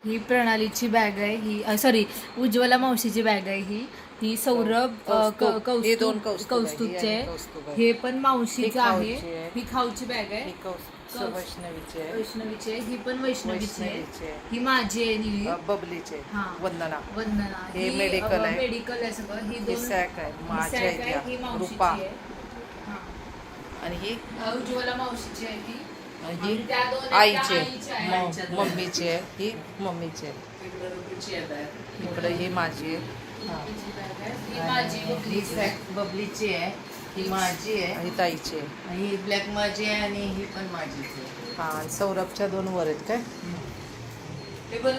ही प्रणालीची बॅग आहे, ही sorry Ujjwala मावशीची bag आहे. ही सौरभ कौस्तुभचे आहे. हे पण मावशीचं आहे. ही खाऊची बॅग आहे. वैष्णवीची आहे. ही पण वैष्णवीची आहे. ही माझी आहे. निळी बबलीचे वंदना. हे मेडिकल आहे. मेडिकल आहे सगळं. ही दोन सॅक आहे. माझी आहे. ही मावशीची रूपा आहे. आणि ही उज्ज्वला मावशीची आहे. ही आईचे मम्मीची आहे. ही मम्मीची आहे. इकडे ही माझी आहे. ही सॅक बबलीची आहे, ही माझी आहे, ही ताईची आहे. ही ब्लॅक माझी आहे आणि ही पण माझीच आहे. हा सौरभच्या 2 वर आहेत काय.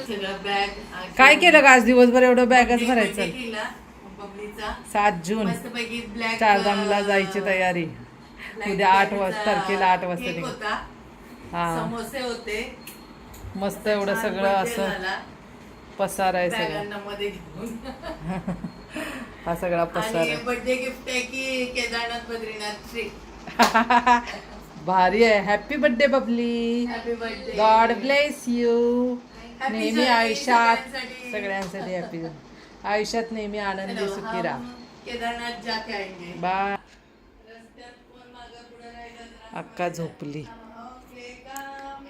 सगळं बॅग काय केलं का आज दिवसभर एवढं बॅगच भरायचं. बबलीचा 7 जून मस्तपैकी ब्लॅक चारधामला जायची तयारी. उद्या 8 तारखेला 8 वाजता केक होता, समोसे होते, मस्त एवढं सगळं असं पसार आहे सगळं. बॅगांमध्ये घेऊन. हा सगळा पसार आणि आहे. बर्थडे गिफ्ट आहे की केदारनाथ बद्रीनाथ श्री. भारी आहे. Happy birthday Babli. Happy birthday. God bless you. Happy नेहमी journey आयुष्यात सगळ्यांसाठी. सगळ्यांसाठी हॅपी. आयुष्यात नेहमी आनंदी सुखी राहा. केदारनाथ जाके आएंगे. बाय. रस्त्यात कोण मागं पुढं राहिलं जरा. अक्का झोपली.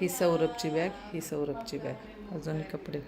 ही सौरभची बॅग. ही सौरभची बॅग. अजून कपडे.